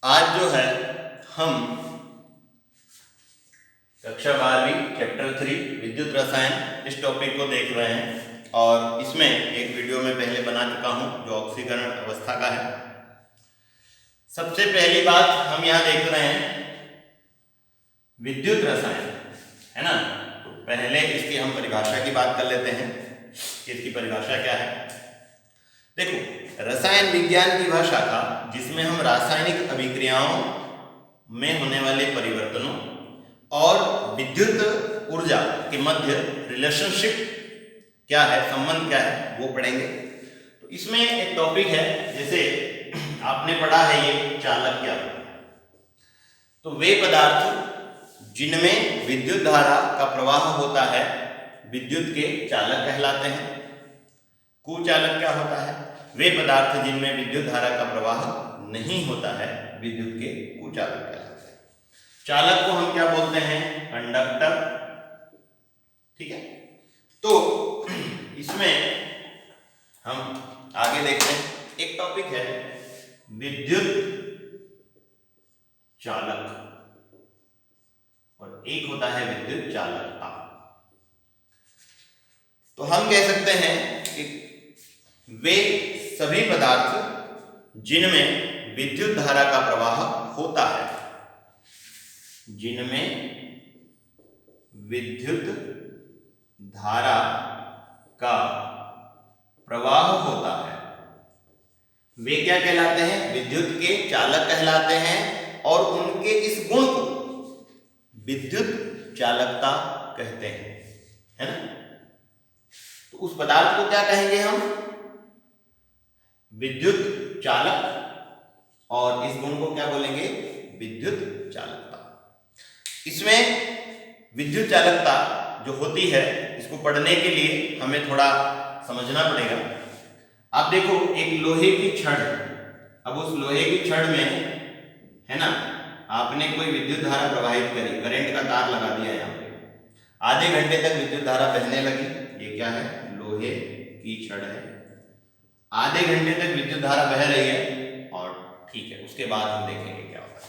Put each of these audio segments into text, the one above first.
आज जो है हम कक्षा 12वीं चैप्टर 3 विद्युत रसायन इस टॉपिक को देख रहे हैं और इसमें एक वीडियो में पहले बना चुका हूं जो ऑक्सीकरण अवस्था का है। सबसे पहली बात हम यहाँ देख रहे हैं विद्युत रसायन, है ना। तो पहले इसकी हम परिभाषा की बात कर लेते हैं कि इसकी परिभाषा क्या है। देखो, रसायन विज्ञान की भाषा का जिसमें हम रासायनिक अभिक्रियाओं में होने वाले परिवर्तनों और विद्युत ऊर्जा के मध्य रिलेशनशिप क्या है, संबंध क्या है, वो पढ़ेंगे। तो इसमें एक टॉपिक है, जैसे आपने पढ़ा है ये चालक क्या होता है। तो वे पदार्थ जिनमें विद्युत धारा का प्रवाह होता है विद्युत के चालक कहलाते हैं। कुचालक क्या होता है? वे पदार्थ जिनमें विद्युत धारा का प्रवाह नहीं होता है विद्युत के कुचालक कहलाते हैं। चालक को हम क्या बोलते हैं? कंडक्टर। ठीक है, तो इसमें हम आगे देखते हैं। एक टॉपिक है विद्युत चालक और एक होता है विद्युत चालकता। तो हम कह सकते हैं कि वे सभी पदार्थ जिनमें विद्युत धारा का प्रवाह होता है, जिनमें विद्युत धारा का प्रवाह होता है, वे क्या कहलाते हैं? विद्युत के चालक कहलाते हैं और उनके इस गुण को विद्युत चालकता कहते हैं, है ना। तो उस पदार्थ को क्या कहेंगे हम? विद्युत चालक, और इस गुण को क्या बोलेंगे? विद्युत चालकता। इसमें विद्युत चालकता जो होती है, इसको पढ़ने के लिए हमें थोड़ा समझना पड़ेगा। आप देखो, एक लोहे की छड़, अब उस लोहे की छड़ में, है ना, आपने कोई विद्युत धारा प्रवाहित करी, करंट का तार लगा दिया यहाँ पे, आधे घंटे तक विद्युत धारा बहने लगी। ये क्या है? लोहे की छड़ है। आधे घंटे तक विद्युत धारा बह रही है और ठीक है, उसके बाद हम देखेंगे क्या होता है।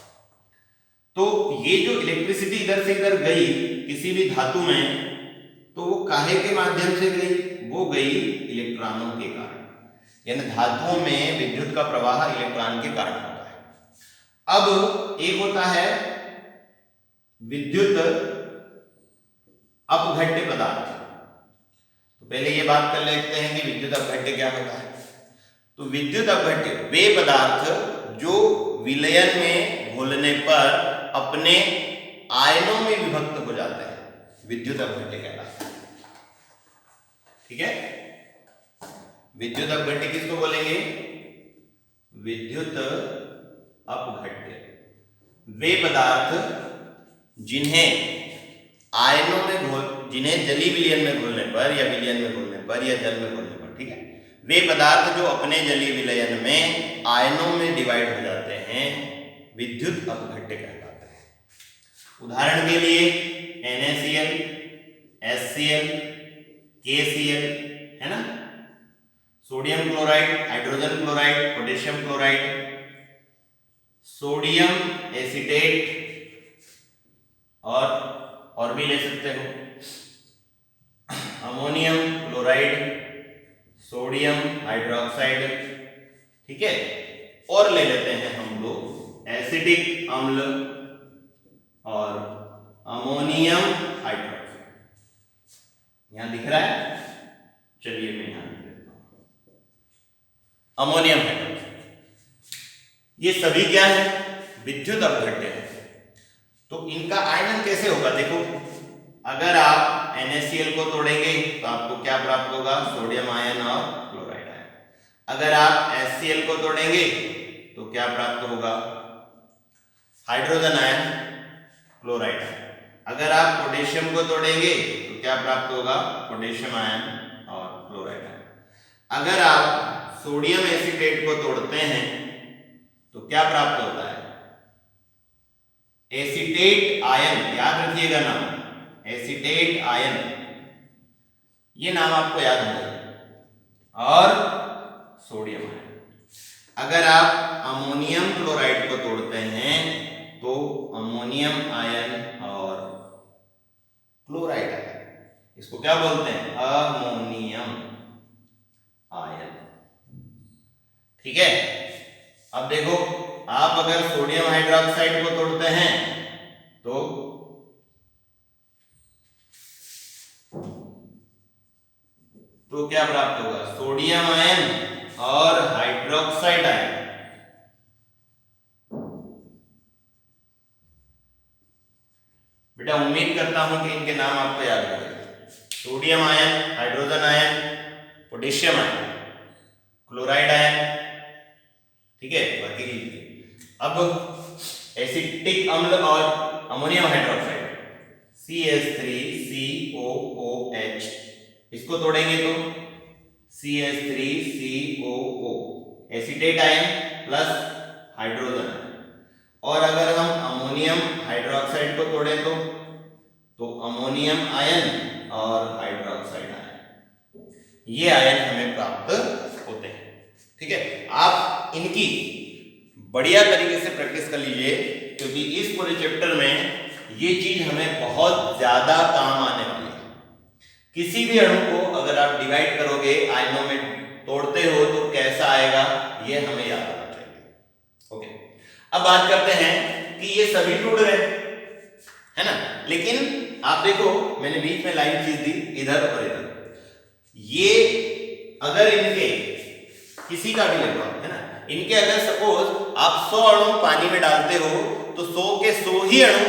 तो ये जो इलेक्ट्रिसिटी इधर से इधर गई किसी भी धातु में, तो वो काहे के माध्यम से गई? वो गई इलेक्ट्रॉनों के कारण, यानी धातुओं में विद्युत का प्रवाह इलेक्ट्रॉन के कारण होता है। अब एक होता है विद्युत अपघट्य पदार्थ। तो पहले ये बात कर लेते हैं कि विद्युत अपघट्य क्या होता है। तो विद्युत अपघट्य वे पदार्थ जो विलयन में घुलने पर अपने आयनों में विभक्त हो जाते हैं, विद्युत अपघट्य कहलाते हैं। ठीक है, विद्युत अपघट्य किसको बोलेंगे? विद्युत अपघट्य वे पदार्थ जिन्हें आयनों में जिन्हें जलीय विलयन में घुलने पर या विलयन में घुलने पर या जल में घुलने पर, ठीक है, वे पदार्थ जो अपने जलीय विलयन में आयनों में डिवाइड हो जाते हैं विद्युत अपघट्य कहलाते हैं। उदाहरण के लिए NaCl, HCl, KCl, है ना, sodium chloride, hydrogen chloride, potassium chloride, sodium acetate, और भी ले सकते हो, अमोनियम क्लोराइड, सोडियम हाइड्रोक्साइड, ठीक है, और ले लेते हैं हम लोग एसिडिक अम्ल और अमोनियम हाइड्रोक्साइड। यहां दिख रहा है? चलिए मैं यहां लिख देता हूं, अमोनियम हाइड्रोक्साइड। ये सभी क्या है? विद्युत अपघट्य है। तो इनका आयनन कैसे होगा? देखो, अगर आप NaCl को तोड़ेंगे तो आपको क्या प्राप्त होगा? सोडियम आयन और क्लोराइड आयन। अगर आप HCl को तोड़ेंगे तो क्या प्राप्त होगा? Hydrogen ion, chloride ion. अगर आप पोटेशियम को तोड़ेंगे तो क्या प्राप्त होगा? पोटेशियम आयन और क्लोराइड आयन। अगर आप सोडियम एसीटेट को तोड़ते हैं तो क्या प्राप्त होता है? एसीटेट आयन, याद रखिएगा नाम, एसीटेट आयन, ये नाम आपको याद होगा, और सोडियम आयन। अगर आप अमोनियम क्लोराइड को तोड़ते हैं तो अमोनियम आयन और क्लोराइड आयन, इसको क्या बोलते हैं, अमोनियम आयन। ठीक है। अब देखो, आप अगर सोडियम हाइड्रोक्साइड को तोड़ते हैं तो क्या प्राप्त होगा, सोडियम आयन और हाइड्रोक्साइड आयन। बेटा उम्मीद करता हूं कि इनके नाम आपको याद हो गए। Sodium ion, hydrogen ion, potassium ion, chloride ion. ठीक है, बाकी अब एसिटिक अम्ल और अमोनियम हाइड्रोक्साइड CH3COOH, इसको तोड़ेंगे तो CH3COO, acetate ion plus hydrogen. और अगर हम अमोनियम हाइड्रोक्साइड को तोड़ें तो अमोनियम आयन और हाइड्रोक्साइड आयन, ये आयन हमें प्राप्त होते हैं। ठीक है, आप इनकी बढ़िया तरीके से प्रैक्टिस कर लीजिए, क्योंकि इस पूरे चैप्टर में ये चीज हमें बहुत ज्यादा काम आने वाली है। किसी भी अणु को अगर आप डिवाइड करोगे, आयनों में तोड़ते हो तो कैसा आएगा, ये हमें याद होना चाहिए। ओके, अब बात करते हैं कि ये सभी टूट रहे है ना, लेकिन आप देखो मैंने बीच में लाइन खींच दी इधर और इधर। ये अगर इनके किसी का भी ले लो है ना, इनके अगर सपोज आप 100 अणु पानी में डालते हो तो 100 के 100 ही अणु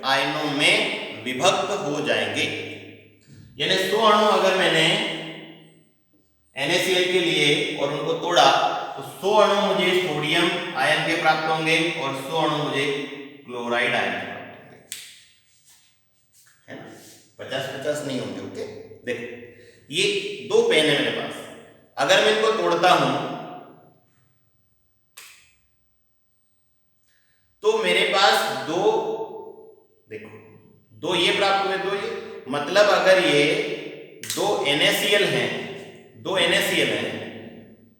आयनों में विभक्त हो जाएंगे। यानी 100 अणु अगर मैंने NaCl के लिए और उनको तोड़ा तो 100 अणु मुझे सोडियम आयन के प्राप्त होंगे और 100 अणु मुझे क्लोराइड आयन के प्राप्त होंगे, है ना, 50-50 नहीं होंगे। ओके, देखो ये 2 पेन है मेरे पास, अगर मैं इनको तोड़ता हूं तो मेरे पास 2, देखो 2 ये प्राप्त हुए, 2 ये, मतलब अगर ये 2 NaCl हैं, 2 NaCl हैं,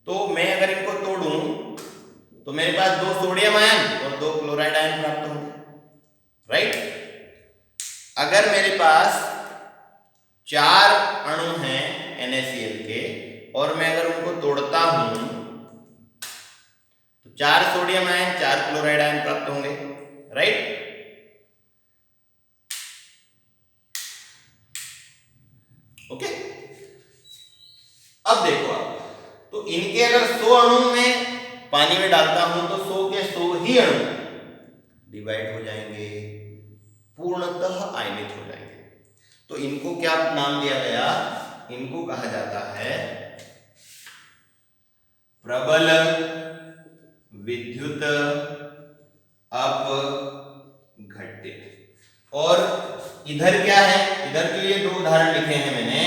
तो मैं अगर इनको तोड़ूं तो मेरे पास 2 सोडियम आयन और 2 क्लोराइड आयन प्राप्त होंगे, राइट। अगर मेरे पास 4 अणु हैं NaCl के और मैं अगर उनको तोड़ता हूं तो 4 सोडियम आयन 4 क्लोराइड आयन प्राप्त होंगे, राइट। ओके, अब देखो आप, तो इनके अगर 100 अणु में पानी में डालता हूं तो 100 के 100 ही अणु डिवाइड हो जाएंगे, पूर्णतः आयनित हो जाएंगे। तो इनको क्या नाम दिया गया, इनको कहा जाता है प्रबल विद्युत अपघट्य। और इधर क्या है, इधर के लिए 2 उदाहरण लिखे हैं मैंने।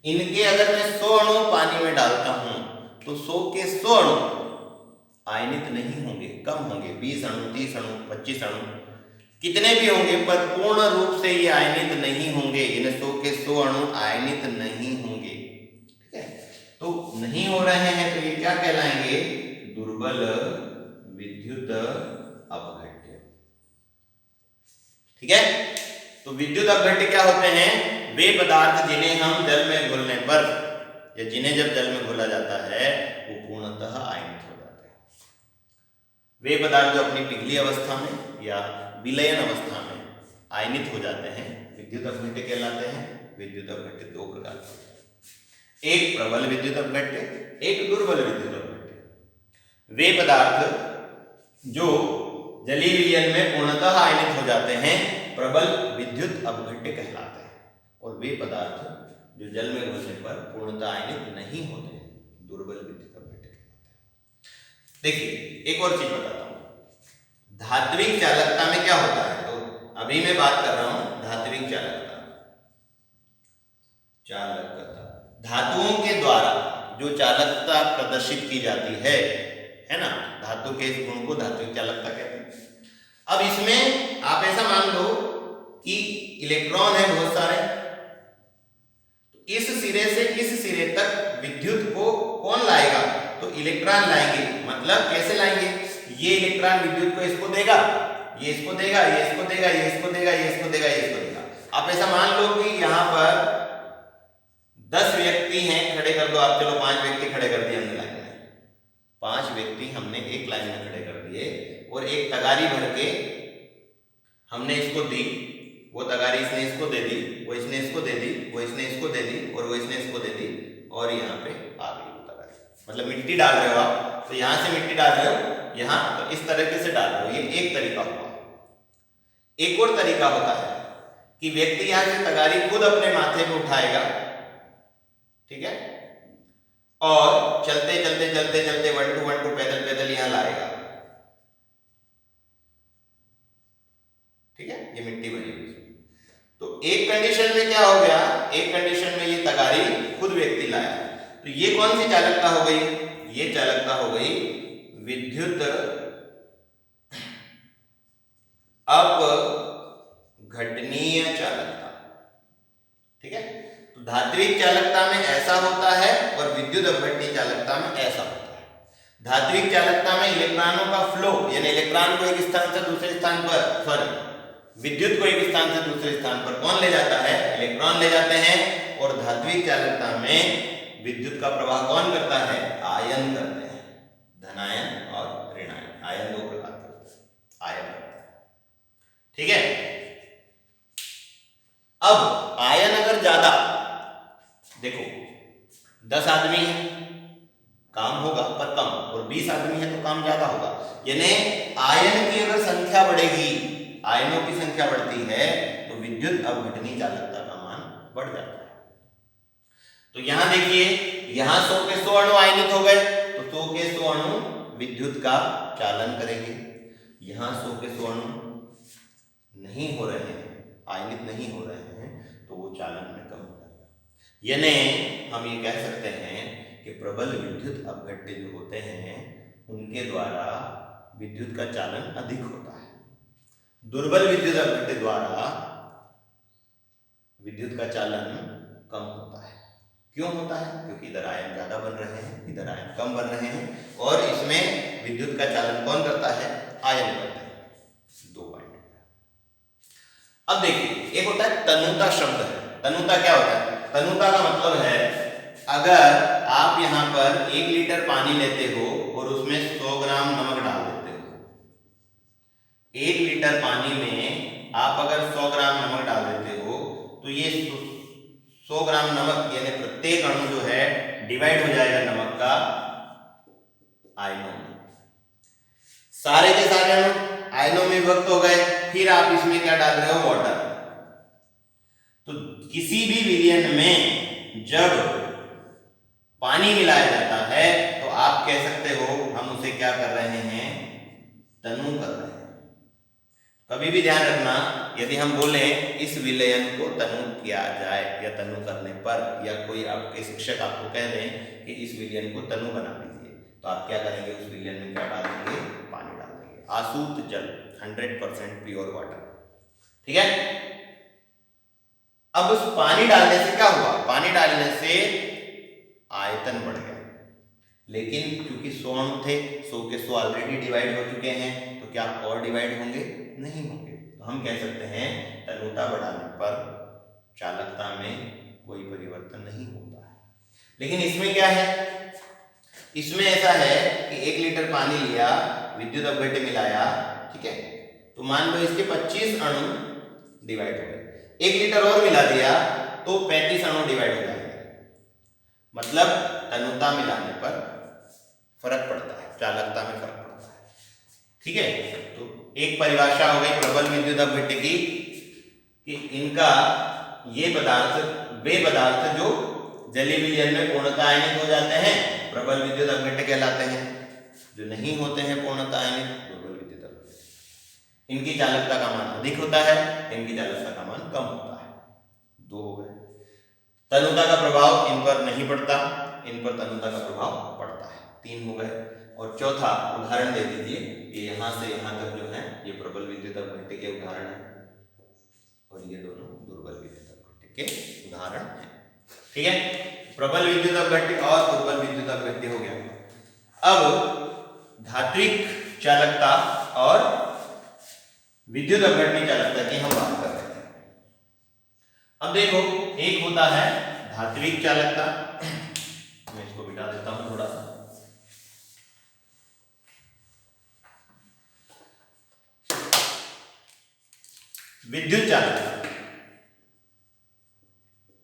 इनके अगर मैं 100 अणु पानी में डालता हूं तो 100 के 100 अणु आयनित नहीं होंगे, कम होंगे, 20 अणु, 30 अणु, 25 अणु, कितने भी होंगे, पर पूर्ण रूप से ये आयनित नहीं होंगे। इन 100 के 100 अणु आयनित नहीं होंगे, ठीक है। तो नहीं हो रहे हैं तो ये क्या कहलाएंगे, दुर्बल विद्युत अपघट्य। ठीक है, तो विद्युत अपघट्य क्या होते हैं, वे पदार्थ जिन्हें हम जल में घुलने पर या जिन्हें जब जल में घोला जाता है वो पूर्णतः आयनित हो जाते हैं। वे पदार्थ जो अपनी पिघली अवस्था में या विलयन अवस्था में आयनित हो जाते हैं विद्युत अपघट्य कहलाते हैं। विद्युत अपघट्य 2 प्रकार के, एक प्रबल विद्युत अपघट्य, एक दुर्बल विद्युत अपघट्य। वे पदार्थ जो जलीय विलयन में पूर्णतः आयनित हो जाते हैं प्रबल विद्युत अपघट्य कहलाते हैं, और वे पदार्थ जो जल में घुलने पर पूर्णतः आयनित नहीं होते हैं दुर्बल विद्युत अपघट्य कहलाते हैं। देखिए एक और चीज बताता हूं, धात्विक चालकता में क्या होता है, तो अभी मैं बात कर रहा हूं धात्विक चालकता। धातुओं के द्वारा जो चालकता प्रदर्शित की जाती है ना, धातु के इस गुण को धात्विक चालकता कहते हैं। अब इसमें आप ऐसा मान लो कि इलेक्ट्रॉन है बहुत सारे, इस सिरे से इस सिरे तक विद्युत को कौन लाएगा, तो तो इलेक्ट्रॉन लाएंगे, मतलब कैसे लाएंगे, ये इलेक्ट्रॉन विद्युत को इसको देगा, ये इसको देगा, ये इसको देगा, ये इसको देगा, ये इसको देगा, ये इसको देगा। आप ऐसा मान लो कि यहाँ पर 10 व्यक्ति हैं, खड़े कर दो आप, चलो 5 व्यक्ति खड़े कर दिए हमने लाइन में, 5 व्यक्ति हमने एक लाइन में खड़े कर दिए और एक तगारी भर के हमने इसको दी, वो तगारी इसने इसको दे दी, वो इसने इसको दे दी, वो इसने इसको दे दी और वो इसने इसको दे दी और यहाँ पे आ गई वो तगारी। मतलब मिट्टी डाल रहे हो आप, तो यहाँ से मिट्टी डाल रहे हो यहाँ, तो इस तरीके से डाल रहे हो, ये एक तरीका हुआ। एक और तरीका होता है कि व्यक्ति यहाँ से तगारी खुद अपने माथे पे उठाएगा, ठीक है, और चलते चलते चलते चलते 1 2 पैदल पैदल यहाँ लाएगा, ठीक है, ये मिट्टी बनी हुई। तो एक कंडीशन में क्या हो गया, एक कंडीशन में ये तगारी खुद व्यक्ति लाया, तो ये कौन सी चालकता हो गई, ये चालकता हो गई विद्युत अपघटनीय चालकता, ठीक है। तो धात्विक चालकता में ऐसा होता है और विद्युत अपघटनीय चालकता में ऐसा होता है। धात्विक चालकता में इलेक्ट्रॉनों का फ्लो, यानी इलेक्ट्रॉन को एक स्थान से दूसरे स्थान पर, सॉरी विद्युत को एक स्थान से दूसरे स्थान पर कौन ले जाता है, इलेक्ट्रॉन ले जाते हैं। और धात्विक चालकता में विद्युत का प्रवाह कौन करता है, आयन करते हैं, धनायन और ऋणायन, आयन 2 प्रकार के होते हैं, आयन करते हैं, ठीक है। अब आयन अगर ज्यादा, देखो 10 आदमी है काम होगा पर कम, और 20 आदमी है तो काम ज्यादा होगा, यानी आयन की अगर संख्या बढ़ेगी, आयनों की संख्या बढ़ती है तो विद्युत अपघटनीय चालकता का मान बढ़ जाता है। तो यहां देखिए, यहां 100 के 100 अणु आयनित हो गए, तो 100 के 100 अणु विद्युत का चालन करेंगे। यहां 100 के 100 अणु नहीं हो रहे हैं, आयनित नहीं हो रहे हैं, तो वो चालन में कम हो जाएगा। यानी हम ये कह सकते हैं कि प्रबल विद्युत अपघट्य जो होते हैं उनके द्वारा विद्युत का चालन अधिक होता है, दुर्बल विद्युत अपघट्य द्वारा विद्युत का चालन कम होता है। क्यों होता है, क्योंकि इधर आयन ज्यादा बन रहे हैं, इधर आयन कम बन रहे हैं, और इसमें विद्युत का चालन कौन करता है, आयन करता है। 2 पॉइंट। अब देखिए, एक होता है तनुता शब्द है। तनुता क्या होता है, तनुता का मतलब है अगर आप यहाँ पर 1 लीटर पानी लेते हो और उसमें 100 ग्राम नमक डाल देते हो, 1 लीटर पानी में आप अगर 100 ग्राम नमक डाल देते हो, तो ये 100 ग्राम नमक यानी प्रत्येक अणु जो है डिवाइड हो जाएगा नमक का आयनों में। सारे के सारे अणु आयनों में विभक्त हो गए, फिर आप इसमें क्या डाल रहे हो, वाटर। तो किसी भी विलयन में जब पानी मिलाया जाता है तो आप कह सकते हो हम उसे क्या कर रहे हैं, तनु कर रहे हैं। कभी भी ध्यान रखना, यदि हम बोले इस विलयन को तनु किया जाए या तनु करने पर, या कोई आपके शिक्षक आपको कह दें कि इस विलयन को तनु बना दीजिए, तो आप क्या करेंगे, उस विलयन में क्या डाल देंगे, पानी डाल देंगे, आसूत जल, 100% प्योर वाटर, ठीक है। अब उस पानी डालने से क्या हुआ, पानी डालने से आयतन बढ़ गया, लेकिन क्योंकि 100 अणु थे, 100 के 100 ऑलरेडी डिवाइड हो चुके हैं, तो क्या और डिवाइड होंगे, नहीं होंगे। तो हम कह सकते हैं तनुता बढ़ाने पर चालकता में कोई परिवर्तन नहीं होता है। लेकिन इसमें क्या है, इसमें ऐसा है कि 1 लीटर पानी लिया, विद्युत अपघट्य मिलाया, ठीक है, तो मान लो इसके 25 अणु डिवाइड हो गए, 1 लीटर और मिला दिया तो 35 अणु डिवाइड हो जाएंगे। मतलब तनुता मिलाने पर फर्क पड़ता है, चालकता में फर्क पड़ता है, ठीक है। तो एक परिभाषा हो गई प्रबल विद्युत अपघट्य की, कि इनका ये पदार्थ, वे पदार्थ जो जलीय विलयन में पूर्णतः आयनित हो जाते हैं प्रबल विद्युत अपघट्य कहलाते हैं, जो नहीं होते हैं पूर्णतः आयनित, दुर्बल विद्युत अपघट्य। इनकी चालकता का मान अधिक होता है, इनकी चालकता का मान कम होता है। 2 हो गए। तनुता का प्रभाव इन पर नहीं पड़ता, इन पर तनुता का प्रभाव पड़ता है। 3 हो गए। और चौथा उदाहरण दे दीजिए कि यहाँ से यहाँ तक जो है ये प्रबल विद्युत अपघट्य के उदाहरण है, और ये दोनों दुर्बल विद्युत अपघट्य के उदाहरण हैं, ठीक है। प्रबल विद्युत अपघट्य और दुर्बल विद्युत अपघट्य हो गया। अब धात्विक चालकता और विद्युत अपघटनी चालकता की हम बात कर रहे थे। अब देखो, एक होता है धात्विक चालकता, मैं इसको मिटा देता हूं थोड़ा सा। विद्युत चालकता,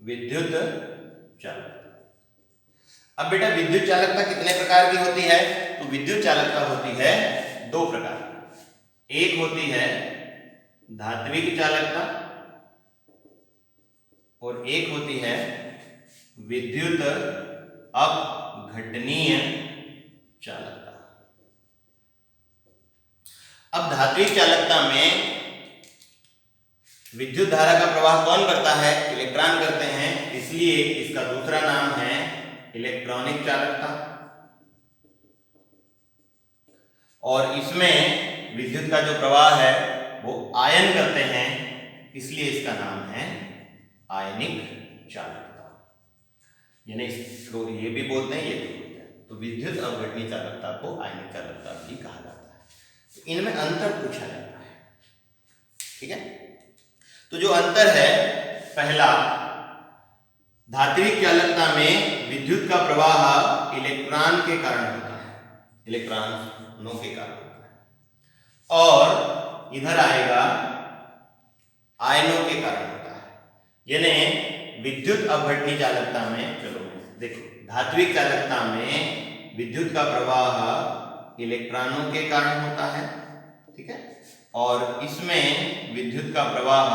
विद्युत चालकता। अब बेटा विद्युत चालकता कितने प्रकार की होती है? तो विद्युत चालकता होती है दो प्रकार की। एक होती है धात्विक चालकता और एक होती है विद्युत अपघटनीय चालकता। अब धात्विक चालकता में विद्युत धारा का प्रवाह कौन करता है? इलेक्ट्रॉन करते हैं, इसलिए इसका दूसरा नाम है इलेक्ट्रॉनिक चालकता। और इसमें विद्युत का जो प्रवाह है वो आयन करते हैं, इसलिए इसका नाम है आयनिक चालकता। यानी इसको ये भी बोलते हैं, ये भी बोलते हैं। तो विद्युत अपघटनीय चालकता को आयनिक चालकता भी कहा जाता है। तो इनमें अंतर पूछा जाता है, ठीक है। तो जो अंतर है, पहला, धात्विक चालकता में विद्युत का प्रवाह इलेक्ट्रॉन के कारण होता है, इलेक्ट्रॉनों के कारण होता है, और इधर आएगा आयनों के कारण होता है। यानी विद्युत अपघटनीय चालकता में, चलो देखो, धात्विक चालकता में विद्युत का प्रवाह इलेक्ट्रॉनों के कारण होता है, ठीक है, और इसमें विद्युत का प्रवाह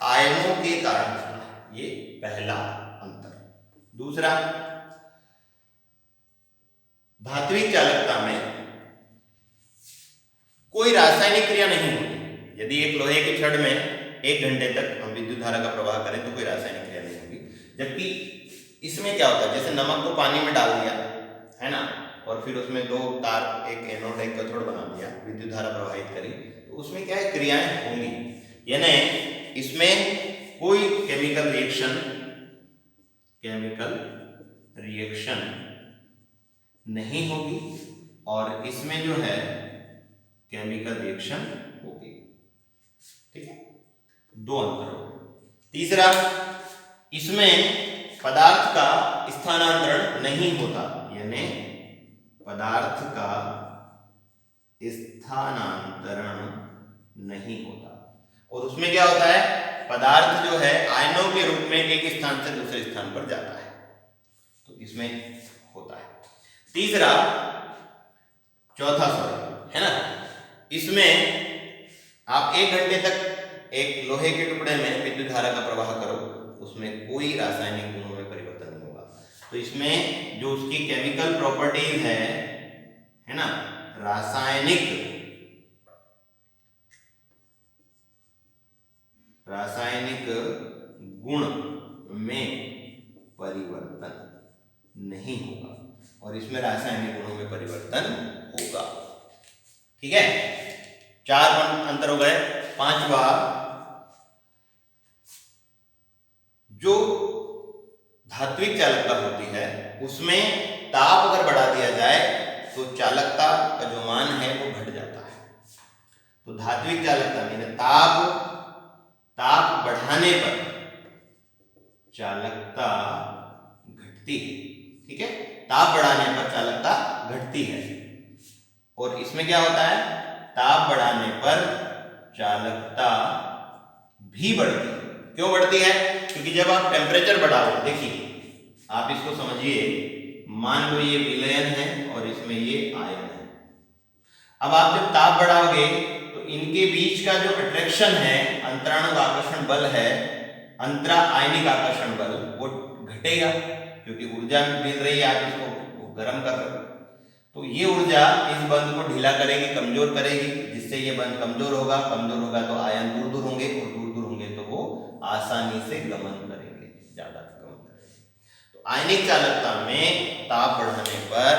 आयनों के कारण होता है। ये पहला अंतर। दूसरा, धात्विक चालकता में कोई रासायनिक क्रिया नहीं होती। यदि एक लोहे के छड़ में 1 घंटे तक हम विद्युत धारा का प्रवाह करें तो कोई रासायनिक क्रिया नहीं होगी। जबकि इसमें क्या होता है, जैसे नमक को पानी में डाल दिया है ना, और फिर उसमें 2 तार, एक एनोड एक कैथोड बना दिया, विद्युत धारा प्रवाहित करी, तो उसमें क्या है, क्रियाएं होंगी। यानी इसमें कोई केमिकल रिएक्शन नहीं होगी, और इसमें जो है केमिकल रिएक्शन होगी, ठीक है। 2 अंतर हो गए। तीसरा, इसमें पदार्थ का स्थानांतरण नहीं होता, यानी पदार्थ का स्थानांतरण नहीं होता। और उसमें क्या होता है, पदार्थ जो है आयनों के रूप में एक स्थान से दूसरे स्थान पर जाता है, तो इसमें होता है। तीसरा, चौथा सॉरी है ना, इसमें आप 1 घंटे तक एक लोहे के टुकड़े में विद्युत धारा का प्रवाह करो, उसमें कोई रासायनिक गुणों में परिवर्तन नहीं होगा। तो इसमें जो उसकी केमिकल प्रॉपर्टीज है ना, रासायनिक गुण में परिवर्तन नहीं होगा, और इसमें रासायनिक गुणों में परिवर्तन होगा, ठीक है। 4 अंतर हो गए। 5वां, जो धात्विक चालकता होती है उसमें ताप अगर बढ़ा दिया जाए तो चालकता का जो मान है वो घट जाता है। तो धात्विक चालकता में ताप बढ़ाने पर चालकता घटती है, ठीक है। ताप बढ़ाने पर चालकता घटती है, और इसमें क्या होता है, ताप बढ़ाने पर चालकता भी बढ़ती है। क्यों बढ़ती है? क्योंकि जब आप टेम्परेचर बढ़ाओ, देखिए आप इसको समझिए, मान लो ये विलयन है और इसमें ये आयन है। अब आप जब ताप बढ़ाओगे तो इनके बीच का जो अट्रैक्शन है, अंतराणु आकर्षण बल है, अंतरा आयनिक आकर्षण बल, वो घटेगा, क्योंकि ऊर्जा मिल रही है, आप इसको गर्म कर रहे हो। तो ये ऊर्जा इस बंध को ढीला करेगी, कमजोर करेगी, जिससे ये बंध कमजोर होगा तो आयन दूर दूर होंगे, और दूर दूर होंगे तो वो आसानी से गमन करेंगे, ज्यादा गमन करेंगे। तो आयनिक चालकता में ताप बढ़ाने पर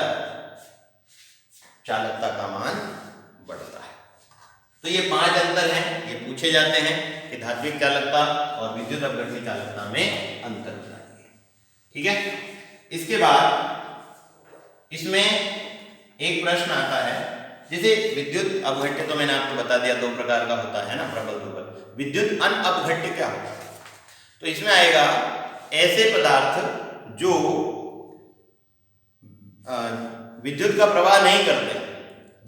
चालकता का मान बढ़ता है। तो ये 5 अंतर हैं, ये पूछे जाते हैं कि धात्विक चालकता और विद्युत अपघटनीय चालकता में अंतर बताइए, ठीक है। इसके बाद इसमें एक प्रश्न आता है, जैसे विद्युत अपघट्य तो मैंने आपको बता दिया 2 प्रकार का होता है ना, प्रबल दुर्बल। विद्युत अनअपघट्य क्या होता है? तो इसमें आएगा ऐसे पदार्थ जो विद्युत का प्रवाह नहीं करते,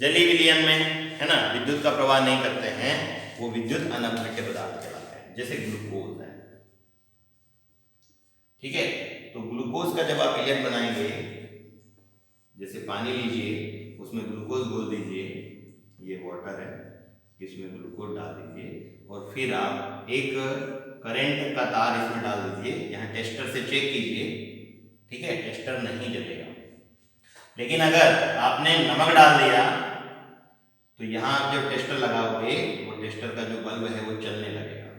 जलीय विलयन में है ना, विद्युत का प्रवाह नहीं करते हैं, वो विद्युत अनअपघट्य पदार्थ कहलाते हैं। जैसे ग्लूकोज है, ठीक है। तो ग्लूकोज का जब आप विलयन बनाएंगे, जैसे पानी लीजिए, उसमें ग्लूकोज घोल दीजिए, ये वाटर है, इसमें ग्लूकोज डाल दीजिए और फिर आप एक करंट का तार इसमें डाल दीजिए, यहाँ टेस्टर से चेक कीजिए, ठीक है, टेस्टर नहीं जलेगा। लेकिन अगर आपने नमक डाल दिया तो यहाँ आप जब टेस्टर लगाओगे, वो टेस्टर का जो बल्ब है वो चलने लगेगा।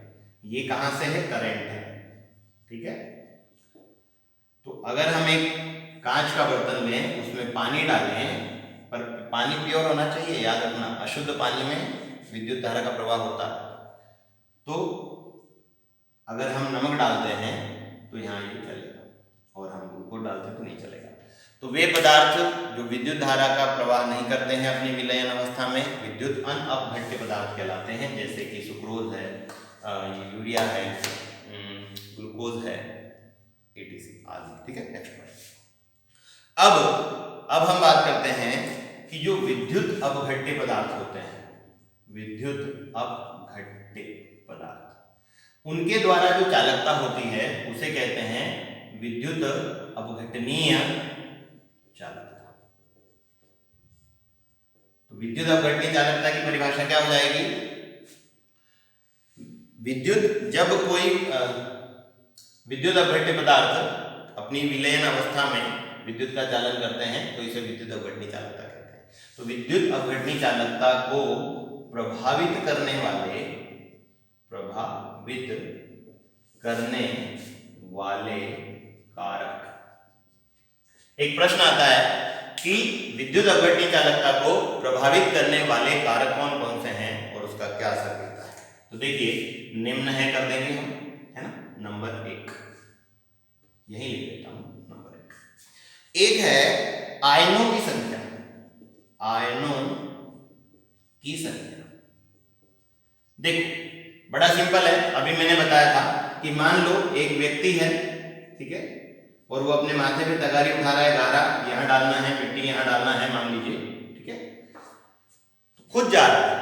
ये कहाँ से है? करंट है, ठीक है। तो अगर हम एक कांच का बर्तन लें, उसमें पानी डालें, पर पानी प्योर होना चाहिए, याद रखना, अशुद्ध पानी में विद्युत धारा का प्रवाह होता है। तो अगर हम नमक डालते हैं तो यहाँ ये चलेगा, और हम ग्लूकोज डालते हैं तो नहीं चलेगा। तो वे पदार्थ जो विद्युत धारा का प्रवाह नहीं करते हैं अपनी विलयन अवस्था में, विद्युत अनअपघट्य पदार्थ कहलाते हैं। जैसे कि सुक्रोज है, यूरिया है, ग्लूकोज है, etc आदि, ठीक है। Next point. अब हम बात करते हैं कि जो विद्युत अपघट्य पदार्थ होते हैं, विद्युत अपघट्य पदार्थ, उनके द्वारा जो चालकता होती है उसे कहते हैं विद्युत अपघटनीय चालकता। तो विद्युत अपघटनीय चालकता की परिभाषा क्या हो जाएगी? जब कोई विद्युत अपघट्य पदार्थ अपनी विलयन अवस्था में विद्युत का चालन करते हैं तो इसे विद्युत अपघटनीय चालकता कहते हैं। तो विद्युत अपघटनीय चालकता को प्रभावित करने कारक। एक प्रश्न आता है कि विद्युत अपघटनीय चालकता को प्रभावित करने वाले कारक कौन कौन से हैं और उसका क्या असर पड़ता है। तो देखिए, निम्न है, कर देंगे हम, है ना। नंबर 1 यही लिख देता हूं, नंबर 1 है आयनों की संख्या। आयनों की संख्या देखो बड़ा सिंपल है। अभी मैंने बताया था कि मान लो एक व्यक्ति है, ठीक है, और वो अपने माथे पे तगारी उठा रहा है, गारा यहां डालना है, मिट्टी यहां डालना है, मान लीजिए, ठीक है, तो खुद जा रहा है।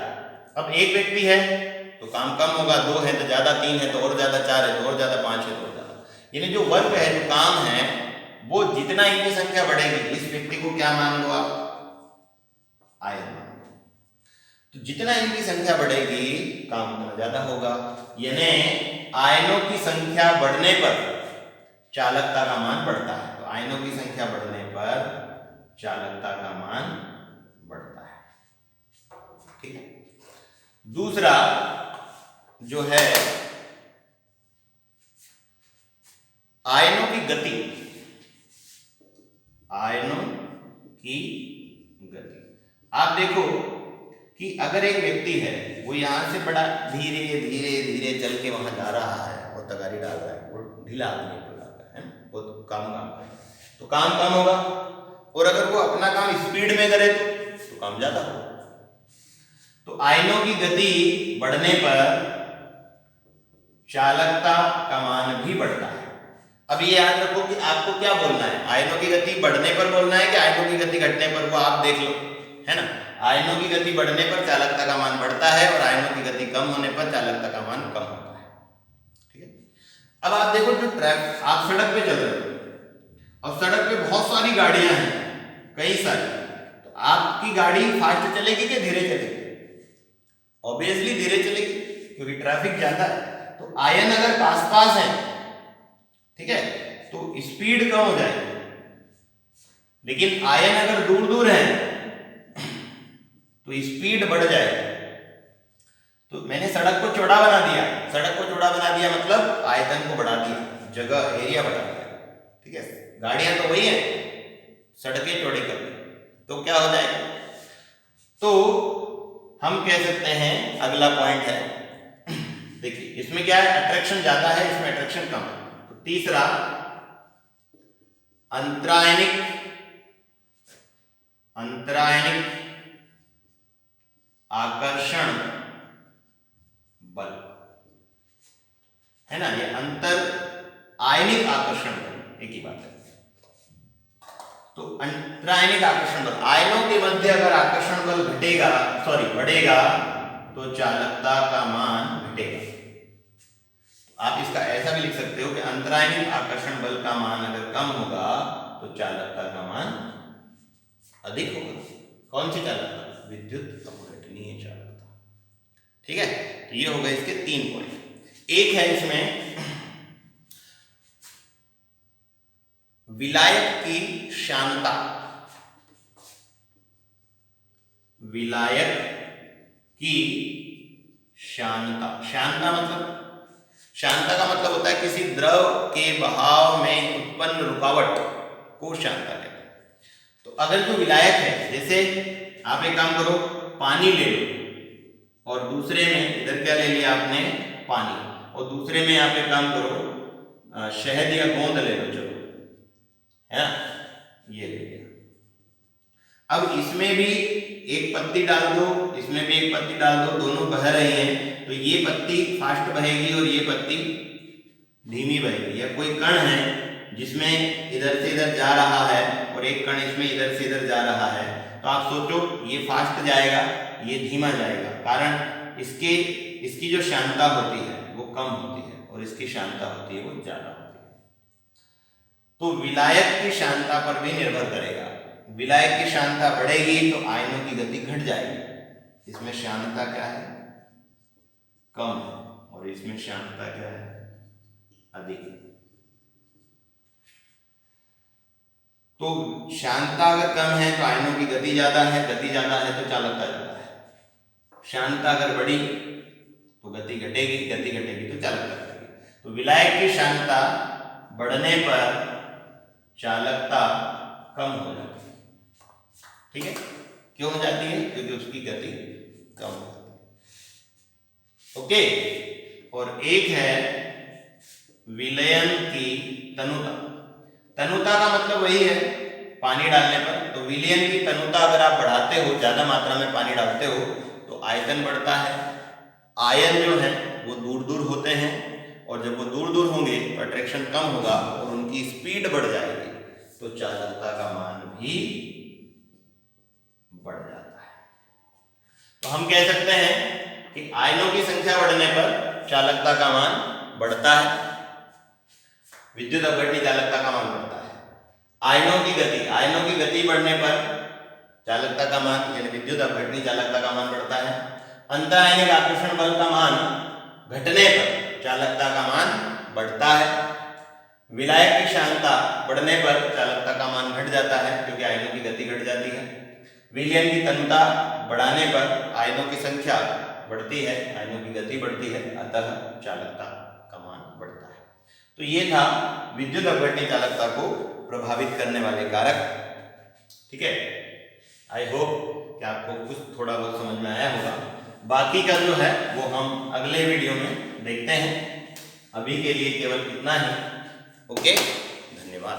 अब एक व्यक्ति है तो काम कम होगा, 2 है तो ज्यादा, 3 है तो और ज्यादा, 4 है तो और ज्यादा, 5 है तो और ज्यादा। यानी जो वर्क है, जो काम है, वो जितना इनकी संख्या बढ़ेगी, इस व्यक्ति को क्या मान लो आप? आयन मान लो। तो जितना इनकी संख्या बढ़ेगी काम उतना ज्यादा होगा। यानी आयनों की संख्या बढ़ने पर चालकता का मान बढ़ता है। तो आयनों की संख्या बढ़ने पर चालकता का मान बढ़ता है, ठीक है। दूसरा जो है आयनों की गति। आयनों की गति, आप देखो कि अगर एक व्यक्ति है, वो यहां से बड़ा धीरे धीरे धीरे चल के वहां जा रहा है और तगारी डाल रहा है, वो ढीला आदमी है, बहुत काम है, तो काम कम होगा। और अगर वो अपना काम स्पीड में करे तो काम ज्यादा होगा। तो आयनों की गति बढ़ने पर चालकता का मान भी बढ़ता है। अब ये याद रखो कि आपको क्या बोलना है, आयनों की गति बढ़ने पर बोलना है कि आयनों की गति घटने पर, वो आप देख लो, है ना। आयनों की गति बढ़ने पर चालकता का मान बढ़ता है और आयनों की गति कम होने पर चालकता का मान कम होता है, ठीक है। अब आप देखो, जो ट्रैफिक, आप सड़क पे चल रहे हो, अब सड़क पे बहुत सारी गाड़ियां हैं, कई सारी, तो आपकी गाड़ी फास्ट चलेगी कि धीरे चलेगी? ऑब्वियसली धीरे चलेगी, क्योंकि ट्रैफिक ज्यादा है। तो आयन अगर पास पास है, ठीक है, तो स्पीड कम हो जाएगी। लेकिन आयन अगर दूर दूर है तो स्पीड बढ़ जाएगी। तो मैंने सड़क को चौड़ा बना दिया। सड़क को चौड़ा बना दिया मतलब आयतन को बढ़ा दिया, जगह, एरिया बढ़ा दिया, ठीक है। गाड़ियां तो वही है, सड़कें चौड़ी कर दी, तो क्या हो जाएगा? तो हम कह सकते हैं, अगला पॉइंट है, देखिए इसमें क्या है, अट्रैक्शन ज्यादा है, इसमें अट्रैक्शन कम है। तो तीसरा, अंतरायनिक आकर्षण बल है ना, ये अंतर आयनिक आकर्षण बल एक ही बात है। तो अंतरायनिक आकर्षण बल, आयनों के मध्य अगर आकर्षण बल बढ़ेगा तो चालकता का मान घटेगा। आप इसका ऐसा भी लिख सकते हो कि अंतरायनिक आकर्षण बल का मान अगर कम होगा तो चालकता का मान अधिक होगा। कौन सी चालकता? विद्युत अपघटनीय चालकता। ठीक है, तो ये हो गए इसके 3 पॉइंट। एक है इसमें विलायक की श्यानता। विलायक की श्यानता, श्यानता का मतलब होता है किसी द्रव के बहाव में उत्पन्न रुकावट को श्यानता कहते हैं। तो अगर जो विलायक है, जैसे आप एक काम करो, पानी ले लो और दूसरे में इधर क्या ले लिया आपने? पानी, और दूसरे में आप एक काम करो शहद या गोंद ले लो, चलो है ना, ये ले लिया। अब इसमें भी एक पत्ती डाल दो, इसमें भी एक पत्ती डाल दो, दोनों बह रही हैं, तो ये पत्ती फास्ट बहेगी और ये पत्ती धीमी बहेगी। या कोई कण है जिसमें इधर से इधर जा रहा है और एक कण इसमें इधर से इधर जा रहा है, तो आप सोचो ये फास्ट जाएगा, ये धीमा जाएगा, कारण इसकी जो श्यानता होती है वो कम होती है और इसकी श्यानता होती है वो ज्यादा होती है। तो विलायक की श्यानता पर भी निर्भर करेगा। विलायक की श्यानता बढ़ेगी तो आयनों की गति घट जाएगी। इसमें श्यानता क्या है? कम, और इसमें श्यानता क्या है? अधिक। तो श्यानता अगर कम है तो आयनों की गति ज्यादा है, गति ज्यादा है तो चालकता ज्यादा है। श्यानता अगर बढ़ी तो गति घटेगी, गति घटेगी तो चालकता घटेगी। तो विलायक की श्यानता बढ़ने पर चालकता कम हो जाती है। ठीक है, क्यों हो जाती है? क्योंकि उसकी गति कम होती है। ओके, और एक है विलयन की तनुता। तनुता का मतलब वही है पानी डालने पर। तो विलयन की तनुता अगर आप बढ़ाते हो, ज्यादा मात्रा में पानी डालते हो तो आयतन बढ़ता है। आयन जो है वो दूर दूर होते हैं, और जब वो दूर दूर होंगे तो अट्रैक्शन कम होगा और उनकी स्पीड बढ़ जाएगी, तो चालकता का मान भी बढ़ जाता है। तो हम कह सकते हैं कि आयनों की संख्या बढ़ने पर चालकता का मान बढ़ता है, विद्युत अपघटनीय चालकता का मान बढ़ता है। आयनों की गति बढ़ने पर चालकता का मान यानी विद्युत अपघटनीय चालकता का मान बढ़ता है। अंतरायनिक आकर्षण बल का मान घटने पर चालकता का मान बढ़ता है। विलायक की श्यानता बढ़ने पर चालकता का मान घट जाता है क्योंकि आयनों की गति घट जाती है। विलयन की तनुता बढ़ाने पर आयनों की संख्या बढ़ती है, आयनों की गति बढ़ती है, अतः चालकता का मान बढ़ता है। तो ये था विद्युत अपघटनीय चालकता को प्रभावित करने वाले कारक। ठीक है, आई होप कि आपको कुछ थोड़ा बहुत समझ में आया होगा। बाकी का जो है वो हम अगले वीडियो में देखते हैं। अभी के लिए केवल इतना ही। ओके, धन्यवाद।